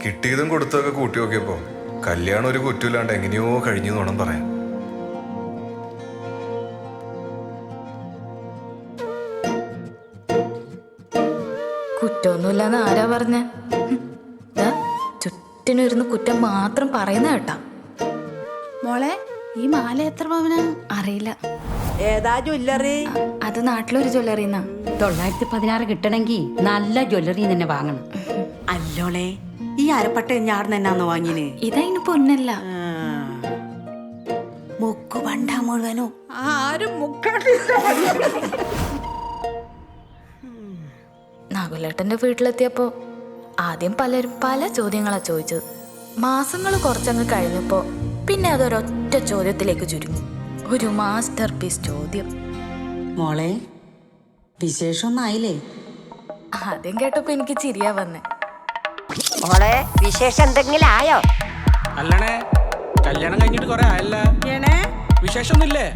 കിട്ടിയതും കൊടുത്തൊക്കെ കൂട്ടി നോക്കിയപ്പോ കല്യാണം ഒരു കുറ്റമില്ലാണ്ട് എങ്ങനെയോ കഴിഞ്ഞു വേണം പറയാൻ. കുറ്റമൊന്നുമില്ലാന്ന് ആരാ പറഞ്ഞ? ചുറ്റിനിരുന്ന് കുറ്റം മാത്രം പറയുന്ന കേട്ടാ. മോളെ, ഈ മാല എത്ര പവനാ? അറിയില്ല. ഏതാ ജ്വല്ലറി? അത് നാട്ടിലൊരു ജ്വല്ലറിന്നാ. 916 കിട്ടണമെങ്കിൽ നല്ല ജ്വല്ലറി തന്നെ വാങ്ങണം. അല്ലോളെ, ഈ അരപ്പട്ട ഞാട് തന്നെയാന്ന് വാങ്ങിന്? ഇതതിന് പൊന്നല്ല. മുക്ക് പണ്ടാ മുഴുവനോ ആരും നകുലേട്ടന്റെ വീട്ടിലെത്തിയപ്പോ ആദ്യം പലരും പല ചോദ്യങ്ങളാ ചോദിച്ചത്. മാസങ്ങൾ കുറച്ചങ്ങ് കഴിഞ്ഞപ്പോ പിന്നെ അതൊരൊറ്റ ചോദ്യത്തിലേക്ക് ചുരുങ്ങി. ഒരു മാസ്റ്റർ പീസ് ചോദ്യം. മോളെ, വിശേഷമൊന്നും ആയില്ലേ? ആദ്യം കേട്ടപ്പോ എനിക്ക് ചിരിയാ വന്നേ. മോളെ, വിശേഷം എന്തെങ്കിലും ആയോ? അല്ലണേ, കല്യാണം കഴിഞ്ഞിട്ട് കൊറേ ആയല്ല. വിശേഷമൊന്നുമില്ലേ?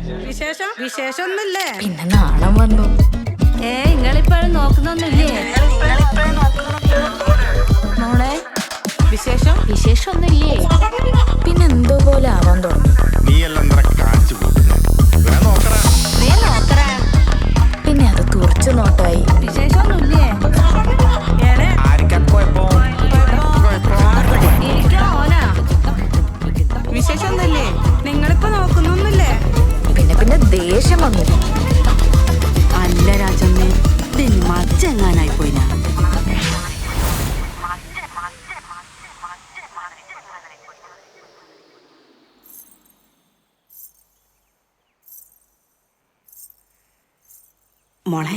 വിശേഷമൊന്നുമില്ലേ? പിന്നെ നാണം വന്നു. നിങ്ങളിപ്പോഴും നോക്കുന്നൊന്നുമില്ലേ? മോളെ, വിശേഷമൊന്നുമില്ലേ? പിന്നെ എന്തോ പോലെ ആവാൻ തുടങ്ങി. പിന്നെ അത് തുറച്ചു നോട്ടായി. വിശേഷമൊന്നുമില്ലേ? വിശേഷമൊന്നുമില്ലേ? നിങ്ങളിപ്പോ നോക്കുന്നൊന്നുമില്ലേ? പിന്നെ ദേഷ്യം വന്നു. അല്ല രാജമ്മേ, ഇതിന് മച്ചെങ്ങാനായി പോയിനാ. മോളെ,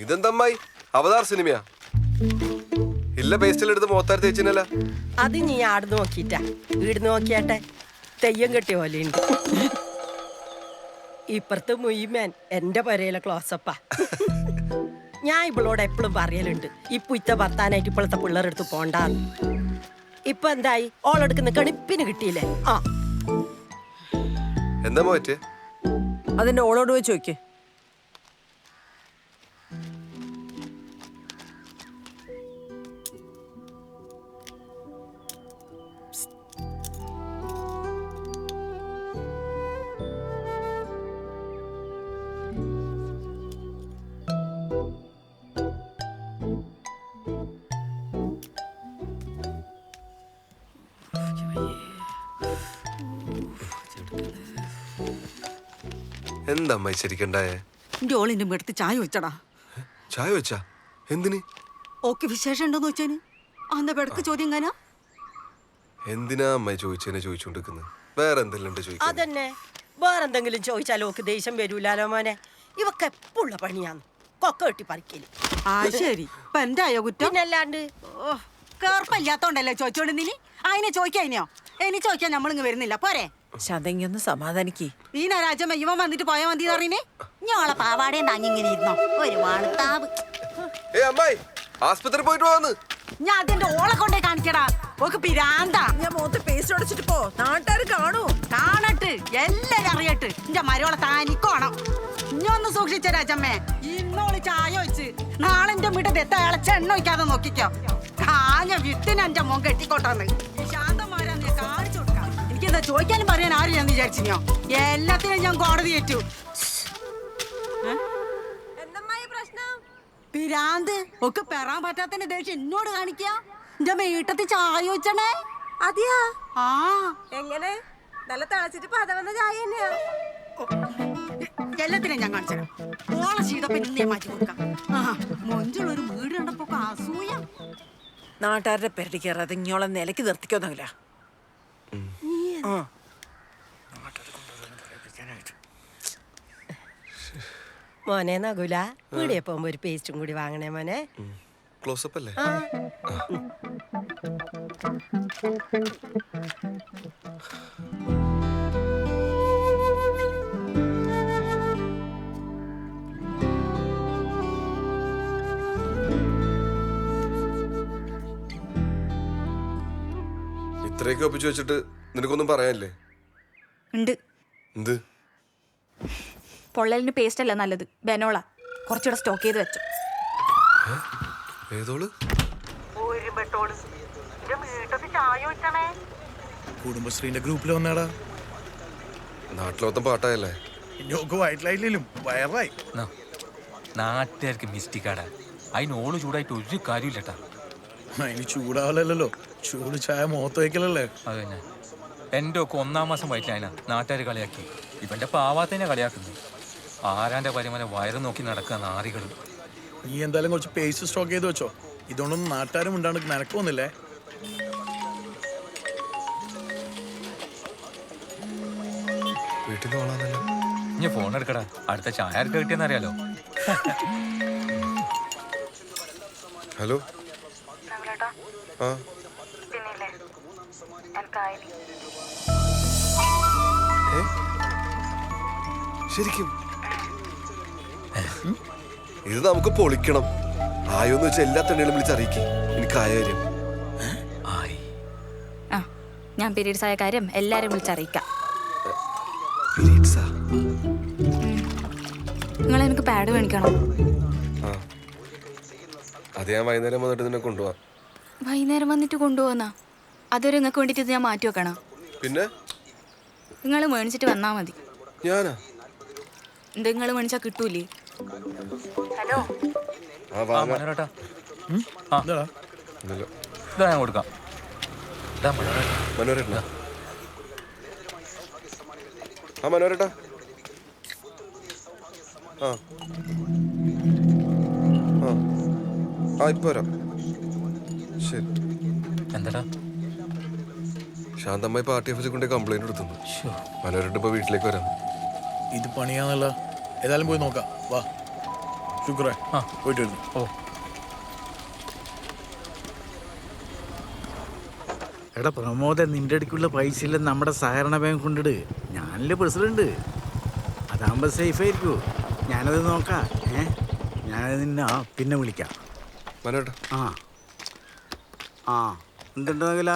ഇതെന്തമ്മായി അവതാർ സിനിമയാ? ഇല്ല പേസ്റ്റിലെടുത്ത് മോത്താർ തേച്ചിനല്ല. അത് നീ ആട് നോക്കിട്ടാ വീട് നോക്കിയാട്ടെ തെയ്യം കെട്ടിയ പോലെയുണ്ട്. ഇപ്പുറത്ത് മുയ്മേൻ എന്റെ പരയിലെ ക്ലോസപ്പാ. ഞാൻ ഇവളോട് എപ്പോഴും പറയലുണ്ട്, ഇപ്പൊ ഇത്ത ഭർത്താനായിട്ട് ഇപ്പോഴത്തെ പിള്ളേരെടുത്ത് പോണ്ടാന്ന്. ഇപ്പൊ എന്തായി? ഓളെടുക്കുന്ന കണിപ്പിന് കിട്ടിയില്ലേ? ആ, എന്താ പറ്റേ? അതിന്റെ ഓളോട് പോയി ചോദിക്കേ. എന്താ അമ്മായി ശരിക്കണ്ടായേ? എന്റെ ഓളിന്റെ അടുത്ത് ചായ വെച്ചടാ. ചായ വെച്ചാ എന്തിന്? ഓക്ക് വിശേഷം ഉണ്ടോന്ന് വെച്ചാന് അന്ന പെടക്ക് ചോദ്യം കാനാ. എന്തിനാ അമ്മായി ചോദിച്ചതിനെ ചോദിച്ചോണ്ടിരിക്കുന്നത്? വേറെ എന്തെല്ലാം ഉണ്ട് ചോദിക്കാൻ? അതന്നെ, വേറെന്തെങ്കിലും ചോദിച്ചാലോ ഓക്ക് ദേഷ്യം വരൂലാലോ മോനെ. ഇവക്ക് എപ്പോഴുള്ള പണിയാന്ന് കൊക്ക കെട്ടി പറിക്കല്. ആ ശരി, ഇപ്പൊ എന്തായോ കുറ്റം? പിന്നല്ലാണ്ട് കേർപ്പല്ലാത്തോണ്ടല്ലേ ചോദിച്ചോണ്ട് നീ അതിനെ ചോദിക്കാനോ? ഇനി ചോദിക്കാൻ നമ്മളിങ്ങ് വരുന്നില്ല പോരെ. ശതങ്ങൊന്ന് സമാധാനിക്ക്. ഈ രാജമ്മ ഇവൻ വന്നിട്ട് പോയാ മതി അറിയണേ. ഞോളെ പാവാടേണ്ട അങ്ങിങ്ങനെ ഇരുന്നോ ഒരു വാണത്താവ്. അമ്മായി ആസ്പത്രി പോയിട്ട് വന്ന് ഞാൻ അതിന്റെ ഓളെ കൊണ്ടേ കാണിക്കടാ. ഓക്ക് പിരാന്താ. ഞാൻ മുഖത്ത് പേസ്റ്റ് അടിച്ചിട്ട് പോ, നാട്ടുകാർ കാണൂ. കാണട്ട്, എല്ലാരും അറിയട്ട്. എന്റെ മരോളെ താനിക്കോണം. ഇനി ഒന്ന് സൂക്ഷിച്ച രാജമ്മേ. ഇന്നോള് ചായ വെച്ച് നാളെ എന്റെ വീട്ടിൽ എത്ത ഇളച്ച എണ്ണ വയ്ക്കാതെ നോക്കിക്കോ. കാഞ്ഞ വിത്തിന് എന്റെ മോൻ കെട്ടിക്കോട്ടാന്ന് ശാന്തമാരാന്ന് ഞാൻ കാണിച്ചു കൊടുക്കാം. എനിക്കെന്താ ചോദിക്കാനും പറയാൻ ആരും ഞാൻ വിചാരിച്ചിനോ? എല്ലാത്തിനും ഞാൻ കോടതി ഏറ്റു. പിരാന്ത് ഒക്കെ പെറാൻ പറ്റാത്തതിന്റെ ദേഷ്യം എന്നോട് കാണിക്കാ. എന്റെ വീട്ടത്തിൽ ചായ വെച്ചണേ. അതെയാ? ആ എങ്ങനെ? നല്ല തിളച്ചിട്ട് പതവന്ന ചായ തന്നെയാ. എല്ലാത്തിനും ഞാൻ കാണിച്ചു. ഓളെ ശീതപ്പൻ ഇന്ന് ഞാൻ മാറ്റി കൊടുക്കാം. മൊഞ്ചുള്ളൊരു വീട് കണ്ടപ്പോ അസൂയ. നാട്ടുകാരുടെ പെരടി കയറാതെ ഇങ്ങോളം നിലയ്ക്ക് നിർത്തിക്കൊന്നുമില്ല. മോനെ നകുല വീടിയെ പോകുമ്പോ ഒരു പേസ്റ്റും കൂടി വാങ്ങണേ മോനെ. ക്ലോസപ്പ് അല്ലേ? ഇത്രയൊക്കെ ഒപ്പിച്ചു വെച്ചിട്ട് നിനക്കൊന്നും പറയാനില്ലേ? ഉണ്ട്. എന്ത്? പൊള്ളലിന് പേസ്റ്റ് അല്ല നല്ലത്, ബെനോള. കുറച്ചുകൂടെ സ്റ്റോക്ക് ചെയ്ത് വെച്ചു. ഏതോള്? കുടുംബശ്രീന്റെ ഗ്രൂപ്പിൽ വന്നാടാ. നാട്ടിലൊത്തം പാട്ടായല്ലേ? ഞോക്ക് വയറ്റിലായില്ലേലും വയറായി. നാട്ടുകാർക്ക് മിസ്റ്റേക്കാടാ. അതിനോട് ചൂടായിട്ട് ഒരു കാര്യമില്ലട്ടാ. അതിന് ചൂടാവല്ലോ, ചൂട് ചായ മുഖത്ത് വയ്ക്കലല്ലേ. അത് തന്നെ. എൻ്റെ ഒക്കെ 1-ാം മാസം വയറ്റിലായന നാട്ടുകാർ കളിയാക്കി. ഇവന്റെ പാവാത്തന്നെ കളിയാക്കുന്നു. ആരാന്റെ പരിമനെ വയറ് നോക്കി നടക്കുക നാറികൾ. നീ എന്തായാലും കുറച്ച് പേസ്റ്റ് സ്റ്റോക്ക് ചെയ്ത് വെച്ചോ. ഇതുകൊണ്ടൊന്നും നാട്ടുകാരും ഉണ്ടാണ്ട് നിനക്ക് വന്നില്ലേ. വീട്ടിൽ നിന്ന് പോകാനല്ലോ. ഇനി ഫോൺ എടുക്കടാ, അടുത്ത ചായ ആർക്ക് കിട്ടിയെന്ന് അറിയാലോ. ഹലോ. ആ ശരിക്കും ഇത് നമുക്ക് പൊളിക്കണം. ആയോന്ന് വെച്ചാൽ എല്ലാ തണ്ണികളും വിളിച്ചറിയിക്കും. എനിക്കായ കാര്യം. ആ, ഞാൻ പീരീഡ്സ് ആയ കാര്യം എല്ലാരും വിളിച്ചറിയിക്കാം. നിങ്ങൾ എനിക്ക് പാഡ് മേടിക്കണം. ആ അത് ഞാൻ വൈകുന്നേരം വന്നിട്ട് നിന്നെ കൊണ്ടുപോവാം. വൈകുന്നേരം വന്നിട്ട് കൊണ്ടുപോകുന്ന അതൊരു നിങ്ങൾക്ക് വേണ്ടിട്ട് ഞാൻ മാറ്റി വെക്കണം. പിന്നെ നിങ്ങൾ മേടിച്ചിട്ട് വന്നാ മതി. ഞാനാ? എന്താ നിങ്ങൾ മേടിച്ചാ കിട്ടൂലേ? ഹലോ. മനോരേട്ടാ, എന്താടാ ഇതാ ഞാൻ കൊടുക്കാം. മനോരേട്ടാ. ആ മനോരേട്ടാ. ആ ആ ആ ഇപ്പൊ വരാം. ശരി. എന്താടാ? ശാന്തമായി പാർട്ടി ഓഫീസിൽ കൊണ്ട് കംപ്ലൈന്റ് കൊടുത്തു. മനോരേട്ട ഇപ്പൊ വീട്ടിലേക്ക് വരാം. ഇത് പണിയാന്നല്ല. ഏതായാലും പോയി നോക്കാം. വാ ശുക്രേ. പോയിട്ട് വരുന്നു. ഓ എടാ പ്രമോദ, നിന്റെ അടുക്കുള്ള പൈസ ഇല്ല നമ്മുടെ സഹകരണ ബാങ്ക് കൊണ്ടിട്. ഞാനല്ലേ പ്രസിഡന്റ്. അതാകുമ്പോൾ സേഫ് ആയിരിക്കുമോ? ഞാനത് നോക്കാം. ഞാനത് നിന്നെ പിന്നെ വിളിക്കാം. മനോരേട്ടാ. ആ ആ എന്തുണ്ടാകില്ല?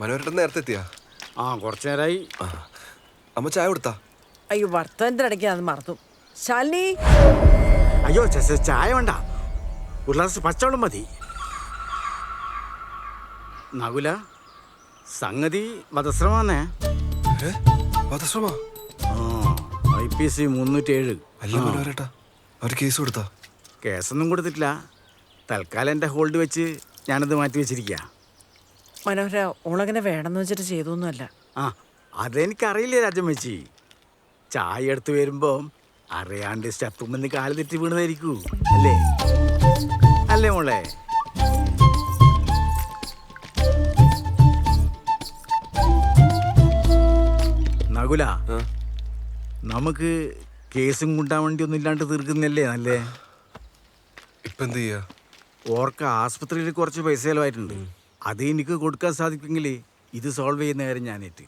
മനോരേട്ടൻ നേരത്തെ എത്തിയാ? ആ കുറച്ചു നേരമായി. അമ്മ ചായ കൊടുത്താ? അയ്യോ വർത്തന്റെ ഇടയ്ക്ക് അത് മറന്നു. ശാലിനി, അയ്യോ ചായ വേണ്ട, ഒരു ഗ്ലാസ് പച്ചവെള്ളം മതി. നകുല, സംഗതി വധശ്രമാന്നേ. വധശ്രമാ? IPC 307. അല്ല മനോരേട്ടാ, അവർ കേസ് കൊടുത്താ? കേസൊന്നും കൊടുത്തിട്ടില്ല. തൽക്കാലം എൻ്റെ ഹോൾഡ് വെച്ച് ഞാനത് മാറ്റി വെച്ചിരിക്കുക. മനോഹര ഓളങ്ങനെ വേണമെന്ന് വെച്ചിട്ട് ചെയ്തൊന്നുമല്ല. ആ അതെനിക്കറിയില്ലേ രാജമ്മച്ചി. ചായ എടുത്ത് വരുമ്പോൾ അറിയാണ്ട് സ്റ്റെപ്പുമെന്ന് കാല് തെറ്റി വീണതായിരിക്കൂ. അല്ലേ അല്ലേ മോളെ? നകുല, നമുക്ക് കേസും കൊണ്ടാൻ വേണ്ടി ഒന്നും ഇല്ലാണ്ട് തീർക്കുന്നല്ലേ നല്ലേ? ഇപ്പൊ എന്ത് ചെയ്യാ? ഓർക്ക് ആസ്പത്രിയിൽ കുറച്ച് പൈസ ചിലവായിട്ടുണ്ട്. അത് എനിക്ക് കൊടുക്കാൻ സാധിക്കുമെങ്കിൽ ഇത് സോൾവ് ചെയ്യുന്ന കാര്യം ഞാനേറ്റ്.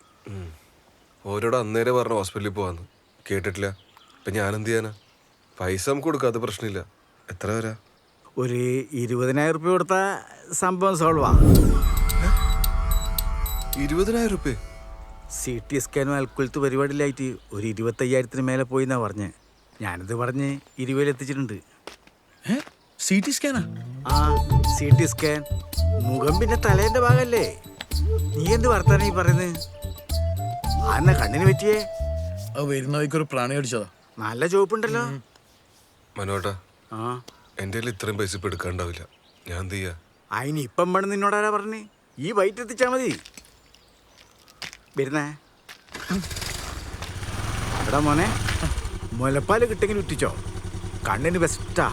ഓരോട് അന്നേരം പറഞ്ഞു ഹോസ്പിറ്റലിൽ പോവാന്ന്. കേട്ടിട്ടില്ല. ഇപ്പൊ ഞാനെന്ത് ചെയ്യാനാ? പൈസ നമുക്ക് കൊടുക്കാം, അത് പ്രശ്നമില്ല. എത്ര വരാ? ഒരു 20,000 രൂപ കൊടുത്താൽ സംഭവം സോൾവാ. 20,000 രൂപ? CT സ്കാനും അൽക്കുലത്ത് പരിപാടിയിലായിട്ട് ഒരു 25,000 മേലെ പോയി എന്നാ പറഞ്ഞ്. ഞാനിത് പറഞ്ഞ് 20 എത്തിച്ചിട്ടുണ്ട്. CT സ്കാനാ? ആ CT സ്കാൻ. മുഖം പിന്നെ തലേന്റെ ഭാഗല്ലേ. നീ എന്ത് വർത്താനം ഈ പറയുന്നത്? ആന്ന കണ്ണിന് പറ്റിയേ? വരുന്ന വഴിക്കൊരു പ്രാണി അടിച്ചതാ. നല്ല ചോപ്പുണ്ടല്ലോ. മനോട്ടാ, ആ എൻ്റെ കയ്യിൽ ഇത്രയും പൈസ ഇപ്പൊ എടുക്കാണ്ടാവില്ല. ഞാൻ എന്ത് ചെയ്യാ? അതിന് ഇപ്പം വേണം നിന്നോടാരാ പറഞ്ഞ്? ഈ വൈറ്റ് എത്തിച്ചാ മതി. വരുന്നേ എടാ മോനെ, മുലപ്പാല് കിട്ടെങ്കിൽ ഉറ്റിച്ചോ. കണ്ണിന് ബെസ്റ്റാ.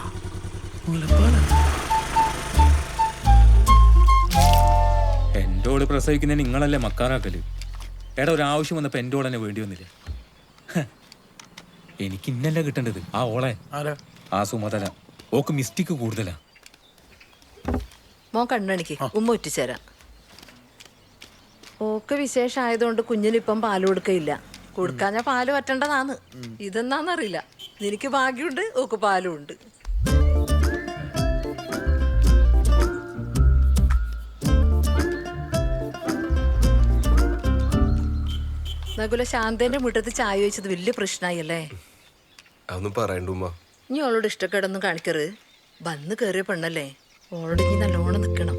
എൻ്റോട് പ്രസവിക്കുന്നതിന് നിങ്ങളല്ലേ മക്കാറാക്കല്? എടാ, ഒരാവശ്യം വന്നപ്പോൾ എൻ്റോട് തന്നെ വേണ്ടി വന്നില്ല. എനിക്ക് ഇന്നല്ല കിട്ടേണ്ടത് ആ ഓളെ ആരാ? ആ സുമതല. ഓക്ക് മിസ്റ്റേക്ക് കൂടുതലാ. മോൻ കണ്ണണിക്ക് ഉമ്മ ഉറ്റിച്ചേരാം. ഓക്ക് വിശേഷമായതുകൊണ്ട് കുഞ്ഞിനിപ്പം പാല് കൊടുക്കയില്ല. കൊടുക്കാഞ്ഞ പാല് പറ്റേണ്ടതാന്ന്. ഇതെന്നാന്നറിയില്ല. നിനക്ക് ഭാഗ്യമുണ്ട്, ഓക്ക് പാലും ഉണ്ട്. നകുല ശാന്തന്റെ മുറ്റത്ത് ചായ വെച്ചത് വലിയ പ്രശ്നമായല്ലേ? അതൊന്നും പറയണ്ട ഉമ്മ. ഇനി അവളോട് ഇഷ്ടക്കേടൊന്നും കാണിക്കരുത്. വന്ന് കയറിയ പെണ്ണല്ലേ, ഓളോട് ഇനി നല്ലോണം നിൽക്കണം.